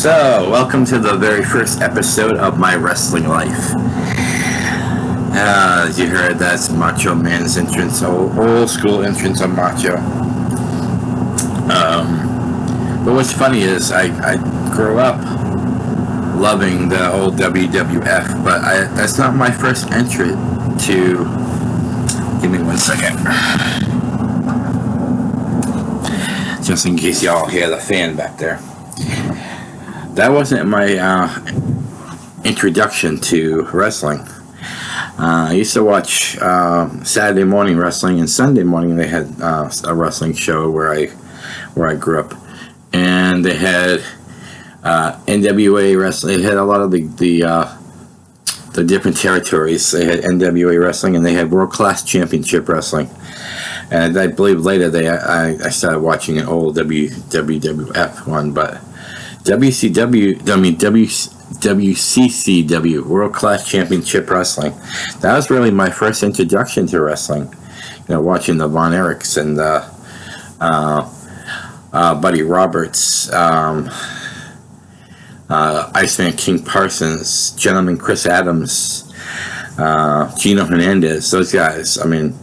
So, welcome to the very first episode of my wrestling life. As you heard, that's Macho Man's entrance, old school entrance of Macho. But what's funny is I grew up loving the old WWF, but that's not my first entry to. Give me 1 second. Just in case y'all hear the fan back there. That wasn't my introduction to wrestling. I used to watch Saturday morning wrestling, and Sunday morning they had a wrestling show where I grew up, and they had NWA wrestling. They had a lot of the different territories. They had NWA wrestling, and they had World Class Championship Wrestling. And I believe later I started watching an old WWF one, but WCCW, World Class Championship Wrestling. That was really my first introduction to wrestling. Watching the Von Erichs and Buddy Roberts, Iceman King Parsons, Gentleman Chris Adams, Gino Hernandez. Those guys. I mean,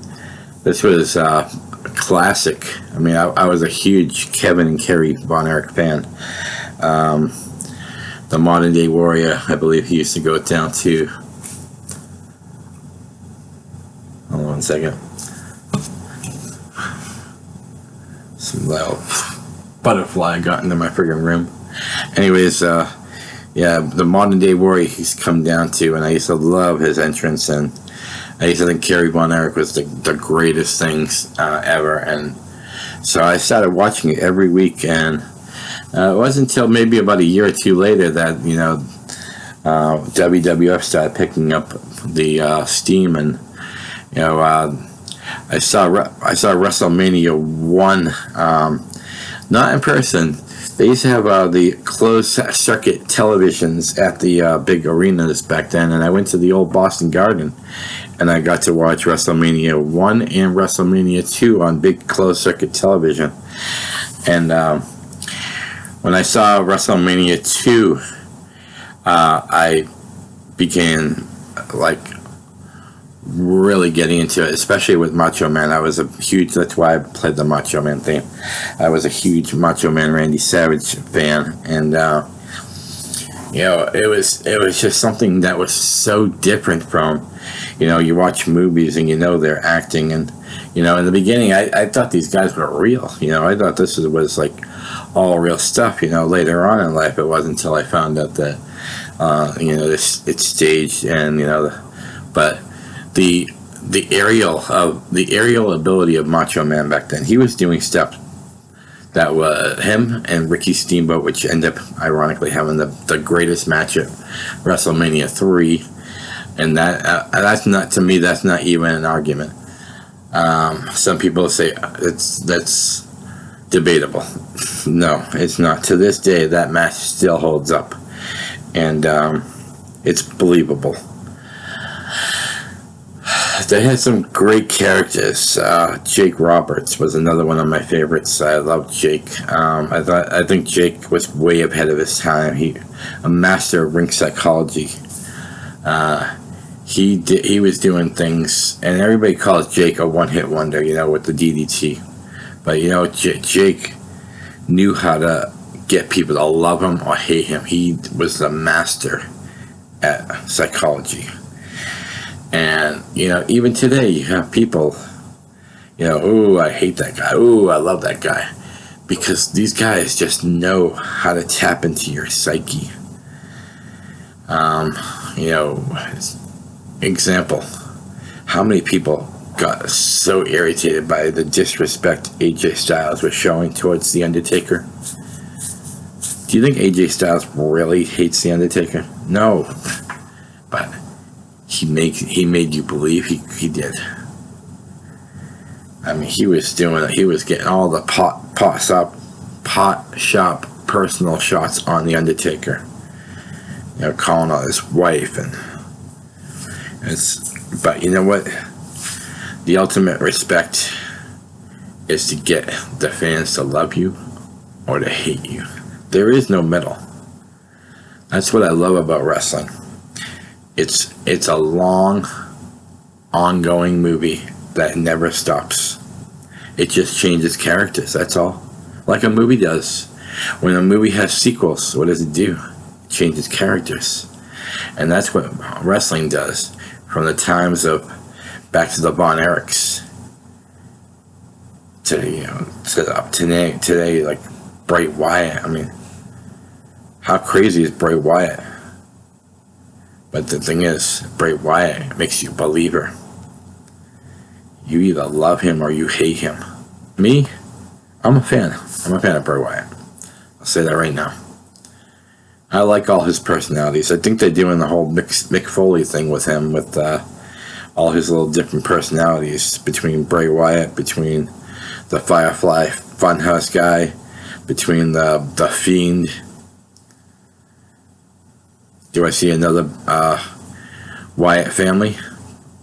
this was a classic. I mean, I was a huge Kevin and Kerry Von Erich fan. The Modern Day Warrior, I believe he used to go down to. Hold on 1 second. Some loud butterfly got into my friggin' room. Anyways, yeah, the Modern Day Warrior he's come down to, and I used to love his entrance, and I used to think Kerry Von Erich was the greatest things ever, and so I started watching it every week, and it wasn't until maybe about a year or two later that WWF started picking up the steam, and I saw WrestleMania 1, not in person. They used to have the closed circuit televisions at the big arenas back then, and I went to the old Boston Garden, and I got to watch WrestleMania 1 and WrestleMania 2 on big closed circuit television. And when I saw WrestleMania 2, I began really getting into it, especially with Macho Man. That's why I played the Macho Man theme. I was a huge Macho Man Randy Savage fan, and it was just something that was so different from, you watch movies and they're acting, and in the beginning I thought these guys were real. I thought this was like all real stuff. Later on in life, it wasn't until I found out that it's staged, and but the aerial ability of Macho Man back then, he was doing stuff that was him and Ricky Steamboat, which ended up ironically having the greatest match at WrestleMania 3, and that's not, to me, that's not even an argument. Some people say that's debatable. No, it's not. To this day, that match still holds up, and it's believable. They had some great characters. Jake Roberts was another one of my favorites. I loved Jake. I think Jake was way ahead of his time. A master of ring psychology. He was doing things, and everybody calls Jake a one-hit wonder, with the DDT. But Jake knew how to get people to love him or hate him. He was the master at psychology. And, even today you have people, oh, I hate that guy. Oh, I love that guy. Because these guys just know how to tap into your psyche. Example, how many people got so irritated by the disrespect AJ Styles was showing towards The Undertaker? Do you think AJ Styles really hates The Undertaker? No. But he made you believe he did. I mean, he was getting all the pot shop personal shots on The Undertaker. Calling out his wife, but you know what? The ultimate respect is to get the fans to love you or to hate you. There is no middle. That's what I love about wrestling. It's a long, ongoing movie that never stops. It just changes characters, that's all. Like a movie does. When a movie has sequels, what does it do? It changes characters. And that's what wrestling does. From the times of back to the Von Erichs to up to today, like Bray Wyatt. I mean, how crazy is Bray Wyatt? But the thing is, Bray Wyatt makes you a believer. You either love him or you hate him. Me, I'm a fan. I'm a fan of Bray Wyatt. I'll say that right now. I like all his personalities. I think they're doing the whole Mick Foley thing with him, with all his little different personalities between Bray Wyatt, between the Firefly Funhouse guy, between the Fiend. Do I see another Wyatt family?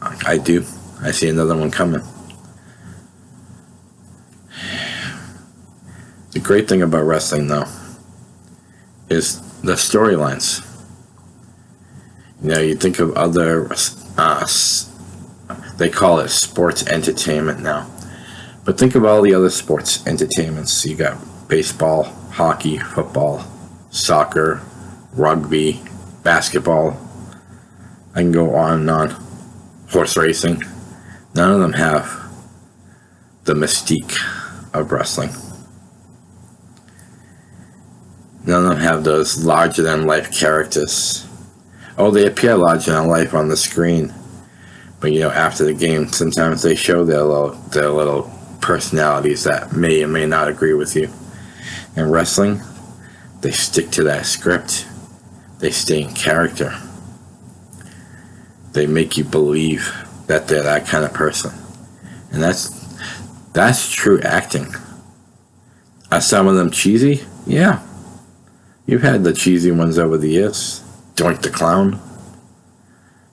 I do. I see another one coming. The great thing about wrestling, though, is the storylines. You know, you think of other, they call it sports entertainment now. But think of all the other sports entertainments. You got baseball, hockey, football, soccer, rugby, basketball. I can go on and on. Horse racing. None of them have the mystique of wrestling. None of them have those larger-than-life characters. Oh, they appear larger than life on the screen, but you know, after the game, sometimes they show their little personalities that may or may not agree with you. In wrestling, they stick to that script. They stay in character. They make you believe that they're that kind of person, and that's true acting. Are some of them cheesy? Yeah. You've had the cheesy ones over the years. Doink the Clown.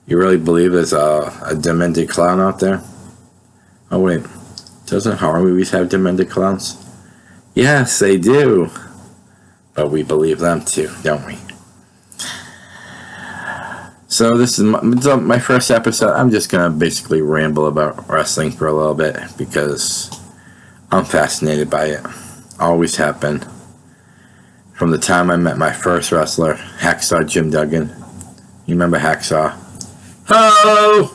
You really believe there's a demented clown out there? Oh wait, doesn't horror movies have demented clowns? Yes, they do. But we believe them too, don't we? So this is my first episode. I'm just going to basically ramble about wrestling for a little bit because I'm fascinated by it. Always have been. From the time I met my first wrestler, Hacksaw Jim Duggan. You remember Hacksaw? Ho!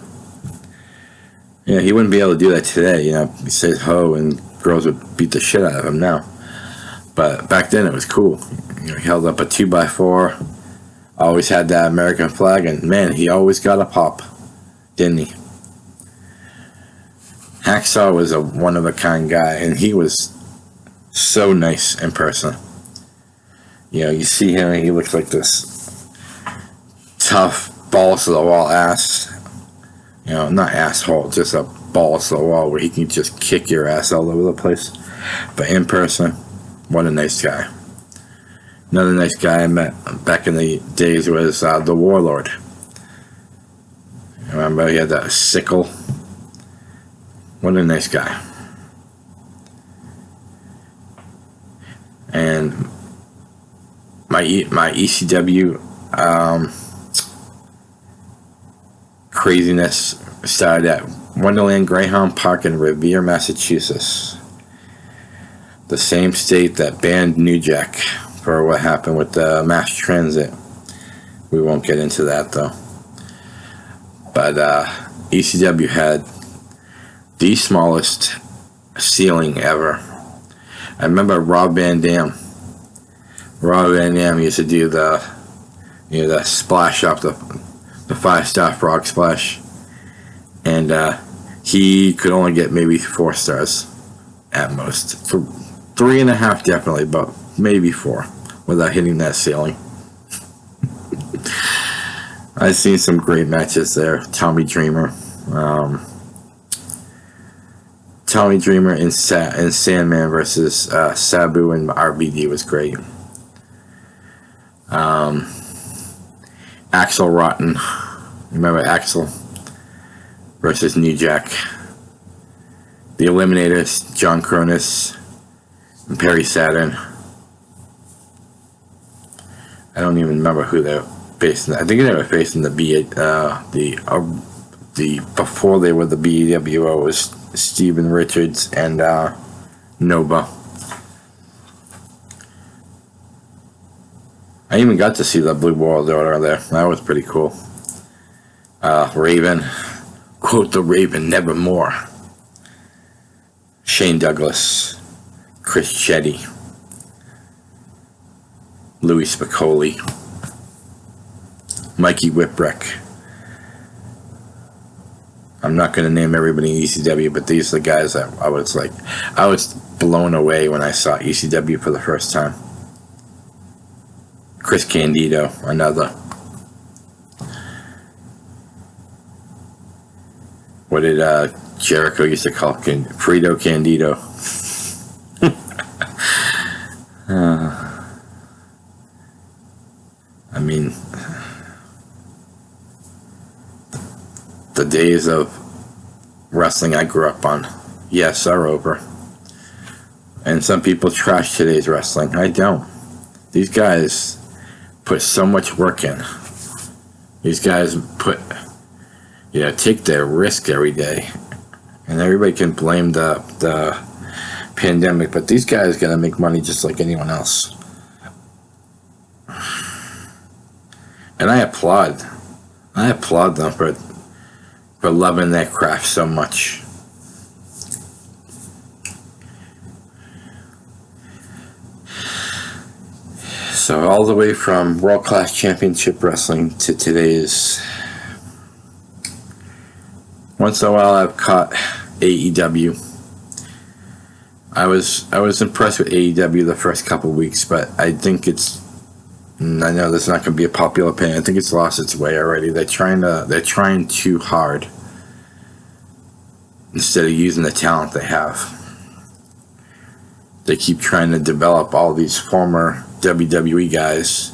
Yeah, he wouldn't be able to do that today. You know, he says ho and girls would beat the shit out of him now. But back then it was cool. You know, he held up a 2x4, always had that American flag, and man, he always got a pop, didn't he? Hacksaw was a one-of-a-kind guy, and he was so nice in person. You know, you see him and he looks like this tough, balls to the wall ass. You know, not asshole, just a balls to the wall where he can just kick your ass all over the place. But in person, what a nice guy. Another nice guy I met back in the days was the Warlord. Remember, he had that sickle. What a nice guy. And my ECW craziness started at Wonderland Greyhound Park in Revere, Massachusetts. The same state that banned New Jack for what happened with the mass transit. We won't get into that though. But ECW had the smallest ceiling ever. I remember Rob Van Dam. Rob Van Dam used to do the splash off the 5-star frog splash, and he could only get maybe 4 stars at most. For 3.5 definitely, but maybe 4 without hitting that ceiling. I've seen some great matches there. Tommy Dreamer. Tommy Dreamer and Sandman versus Sabu and RVD was great. Axel Rotten. Remember Axel versus New Jack. The Eliminators, John Cronus and Perry Saturn. I don't even remember who they're facing. I think they were facing the before they were the BEWO was Steven Richards and Nova. I even got to see the Blue World Order there. That was pretty cool. Raven, quote the Raven, nevermore. Shane Douglas, Chris Chetty, Louis Spicoli, Mikey Whipwreck. I'm not going to name everybody in ECW, but these are the guys that I was blown away when I saw ECW for the first time. Chris Candido, another. What did Jericho used to call Frito Candido? I mean, the days of wrestling I grew up on, yes, are over. And some people trash today's wrestling. I don't. These guys put so much work in. These guys take their risk every day. And everybody can blame the pandemic, but these guys gotta make money just like anyone else. And I applaud them for loving their craft so much. So all the way from World Class Championship Wrestling to today's. Once in a while I've caught AEW. I was impressed with AEW the first couple of weeks, but I think I know this is not going to be a popular opinion. I think it's lost its way already. They're trying too hard instead of using the talent they have. They keep trying to develop all these former WWE guys.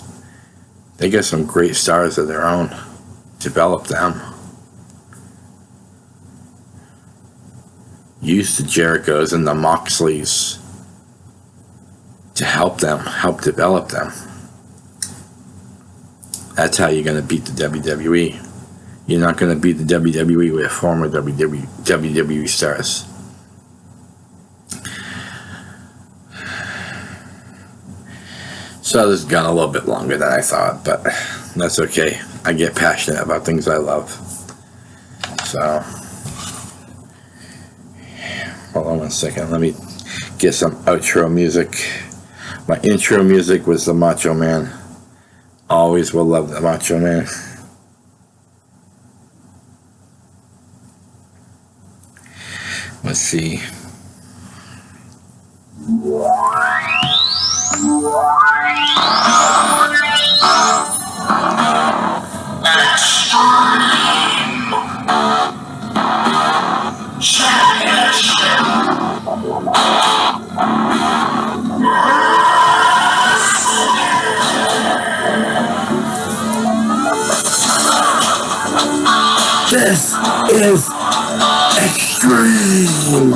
They got some great stars of their own. Develop them. Use the Jerichos and the Moxleys to help develop them. That's how you're going to beat the WWE. You're not going to beat the WWE with former WWE stars. So this has gone a little bit longer than I thought, but that's okay. I get passionate about things I love. So, hold on 1 second. Let me get some outro music. My intro music was the Macho Man. Always will love the Macho Man. Let's see. This is Extreme.